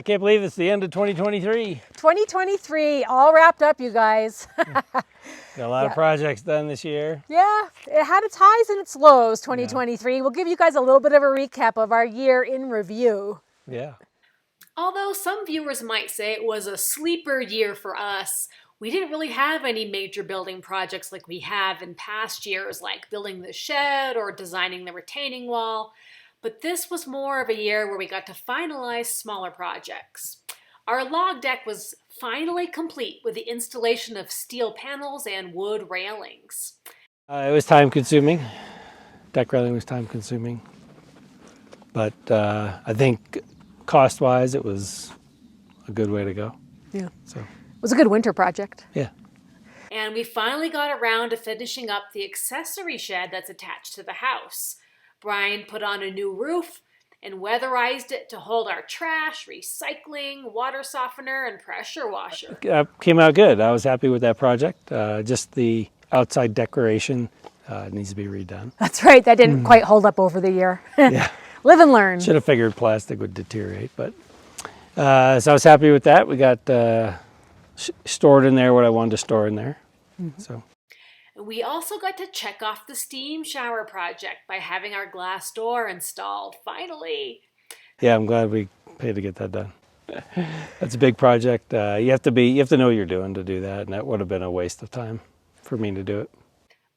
I can't believe it's the end of 2023. 2023, all wrapped up, you guys. Got a lot of projects done this year. Yeah, it had its highs and its lows, 2023. We'll give you guys a little bit of a recap of our year in review. Yeah. Although some viewers might say it was a sleeper year for us, we didn't really have any major building projects like we have in past years, like building the shed or designing the retaining wall. But this was more of a year where we got to finalize smaller projects. Our log deck was finally complete with the installation of steel panels and wood railings. It was time consuming. Deck railing was time consuming. But I think cost wise, it was a good way to go. Yeah. So It was a good winter project. yeah. And we finally got around to finishing up the accessory shed that's attached to the house. Brian put on a new roof and weatherized it to hold our trash, recycling, water softener, and pressure washer. Came out good. I was happy with that project. Just the outside decoration needs to be redone. That's right, that didn't quite hold up over the year. Yeah. Live and learn. Should have figured plastic would deteriorate, but so I was happy with that. We got stored in there what I wanted to store in there. So We also got to check off the steam shower project by having our glass door installed, finally. yeah, I'm glad we paid to get that done. That's a big project. You have to know what you're doing to do that, and that would have been a waste of time for me to do it.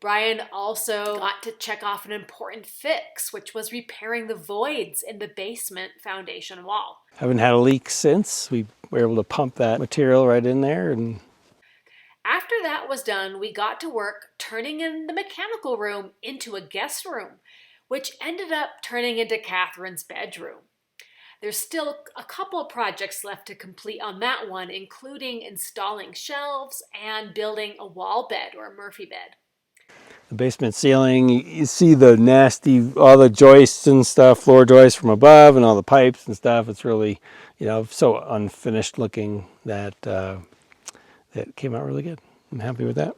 Brian also got to check off an important fix, which was repairing the voids in the basement foundation wall. Haven't had a leak since. We were able to pump that material right in there, and After that was done, we got to work turning in the mechanical room into a guest room, which ended up turning into Catherine's bedroom. There's still a couple of projects left to complete on that one, including installing shelves and building a wall bed or a Murphy bed. the basement ceiling, you see the nasty, all the joists and stuff, floor joists from above and all the pipes and stuff. It's really, so unfinished looking that it came out really good. I'm happy with that.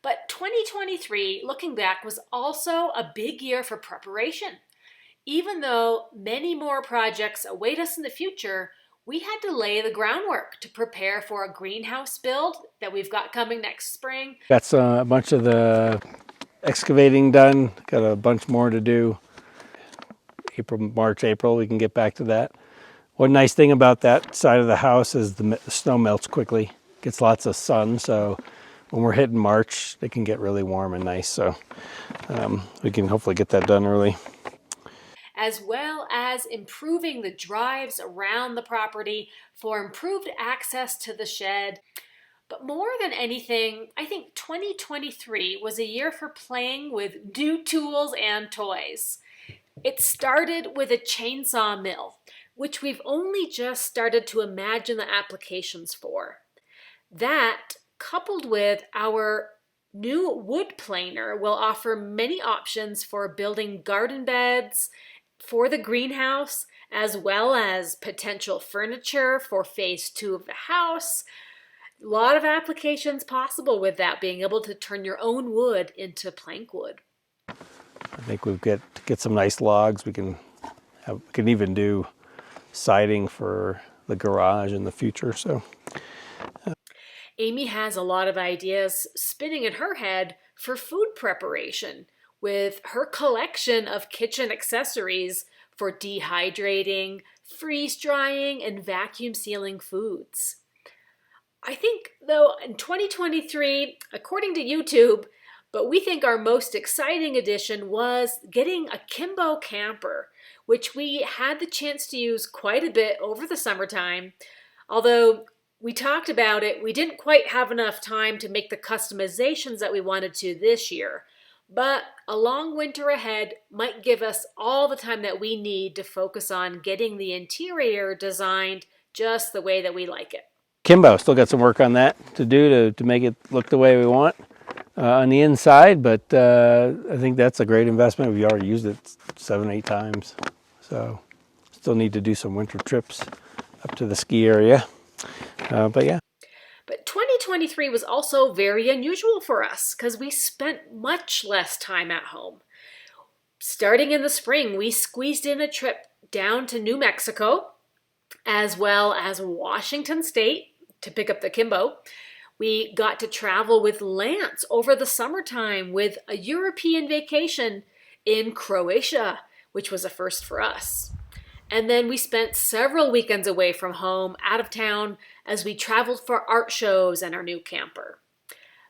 But 2023, looking back, was also a big year for preparation. Even though many more projects await us in the future, we had to lay the groundwork to prepare for a greenhouse build that we've got coming next spring. Got a bunch of the excavating done. Got a bunch more to do. March, April, we can get back to that. One nice thing about that side of the house is the snow melts quickly. Gets lots of sun, so when we're hitting March, they can get really warm and nice. So we can hopefully get that done early. As well as improving the drives around the property for improved access to the shed. But more than anything, I think 2023 was a year for playing with new tools and toys. It started with a chainsaw mill, which we've only just started to imagine the applications for. That, coupled with our new wood planer, will offer many options for building garden beds for the greenhouse, as well as potential furniture for phase 2 of the house. A lot of applications possible with that, being able to turn your own wood into plank wood. I think we'll get some nice logs. We can even do siding for the garage in the future. So Amy has a lot of ideas spinning in her head for food preparation with her collection of kitchen accessories for dehydrating, freeze drying, and vacuum sealing foods. I think, though, in 2023, according to YouTube, but we think our most exciting addition was getting a Kimbo camper, which we had the chance to use quite a bit over the summertime. Although we talked about it, we didn't quite have enough time to make the customizations that we wanted to this year. But a long winter ahead might give us all the time that we need to focus on getting the interior designed just the way that we like it. Kimbo, still got some work on that to do to make it look the way we want on the inside, but I think that's a great investment. We've already used it 7-8 times, so still need to do some winter trips up to the ski area. But yeah. But 2023 was also very unusual for us because we spent much less time at home. Starting in the spring, we squeezed in a trip down to New Mexico as well as Washington State to pick up the Kimbo. We got to travel with Lance over the summertime with a European vacation in Croatia, which was a first for us. And then we spent several weekends away from home, out of town, as we traveled for art shows and our new camper.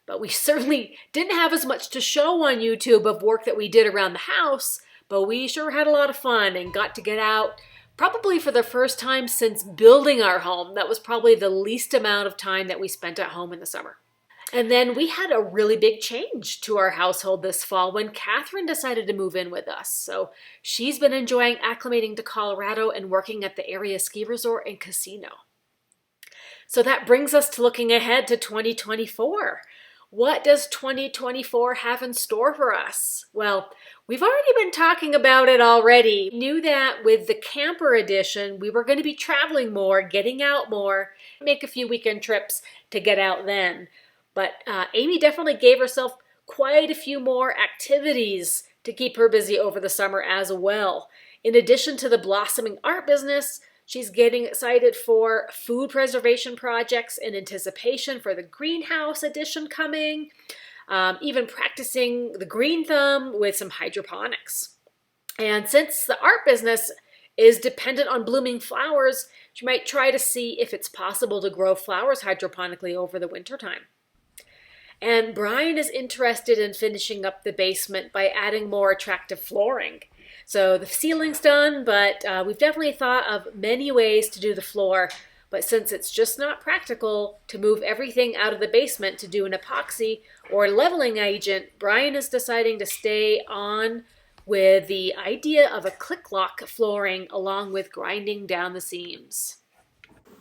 But we certainly didn't have as much to show on YouTube of work that we did around the house, but we sure had a lot of fun and got to get out probably for the first time since building our home. That was probably the least amount of time that we spent at home in the summer. And then we had a really big change to our household this fall when Catherine decided to move in with us. So she's been enjoying acclimating to Colorado and working at the area ski resort and casino. So that brings us to looking ahead to 2024. What does 2024 have in store for us? Well, we've already been talking about it already. We knew that with the camper edition, we were going to be traveling more, getting out more, make a few weekend trips to get out then. But Amy definitely gave herself quite a few more activities to keep her busy over the summer as well. In addition to the blossoming art business, she's getting excited for food preservation projects in anticipation for the greenhouse edition coming, even practicing the green thumb with some hydroponics. And since the art business is dependent on blooming flowers, she might try to see if it's possible to grow flowers hydroponically over the wintertime. And Brian is interested in finishing up the basement by adding more attractive flooring. So the ceiling's done, but we've definitely thought of many ways to do the floor. But since it's just not practical to move everything out of the basement to do an epoxy or leveling agent, Brian is deciding to stay on with the idea of a click lock flooring along with grinding down the seams.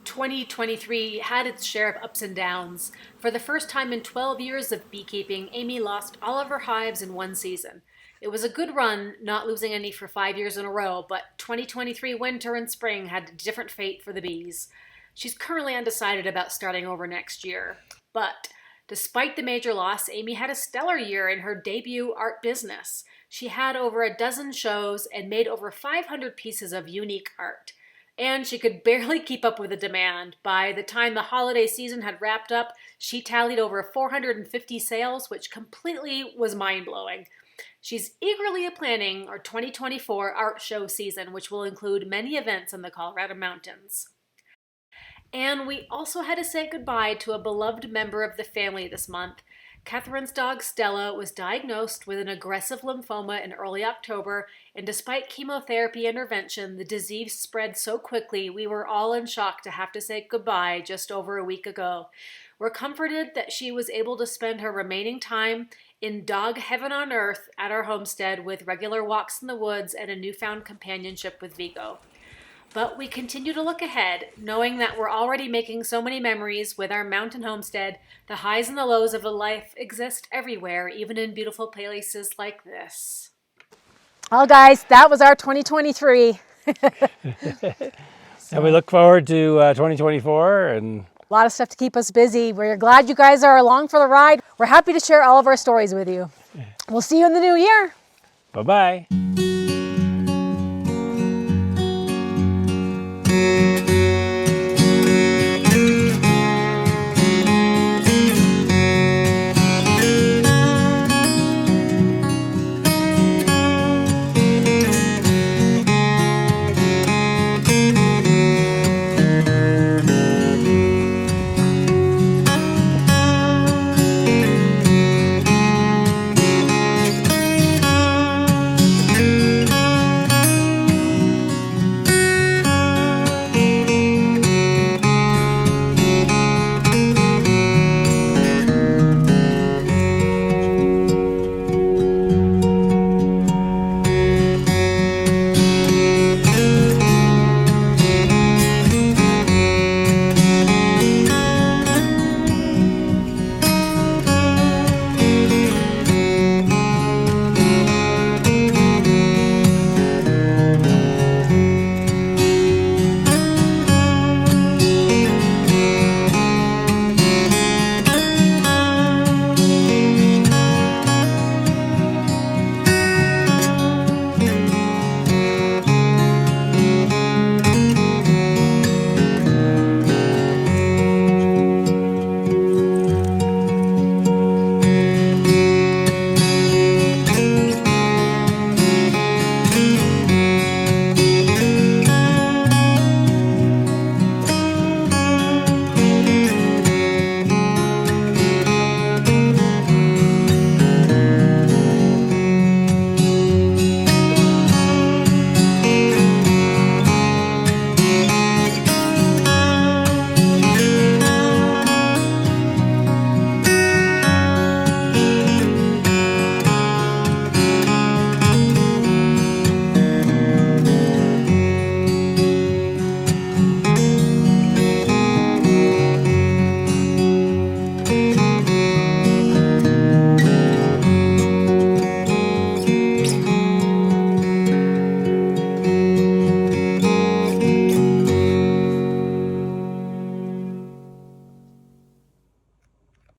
2023 had its share of ups and downs. For the first time in 12 years of beekeeping, Amy lost all of her hives in one season. It was a good run, not losing any for 5 years in a row, but 2023 winter and spring had a different fate for the bees. She's currently undecided about starting over next year. But despite the major loss, Amy had a stellar year in her debut art business. She had over a dozen shows and made over 500 pieces of unique art. And she could barely keep up with the demand. By the time the holiday season had wrapped up, she tallied over 450 sales, which completely was mind-blowing. She's eagerly planning our 2024 art show season, which will include many events in the Colorado mountains. And we also had to say goodbye to a beloved member of the family this month. Catherine's dog Stella was diagnosed with an aggressive lymphoma in early October, and despite chemotherapy intervention, the disease spread so quickly we were all in shock to have to say goodbye just over a week ago. We're comforted that she was able to spend her remaining time in dog heaven on earth at our homestead with regular walks in the woods and a newfound companionship with Vigo. But we continue to look ahead, knowing that we're already making so many memories with our mountain homestead. The highs and the lows of a life exist everywhere, even in beautiful places like this. Well, guys, that was our 2023. And we look forward to 2024 and A lot of stuff to keep us busy. We're glad you guys are along for the ride. We're happy to share all of our stories with you. We'll see you in the new year. bye-bye.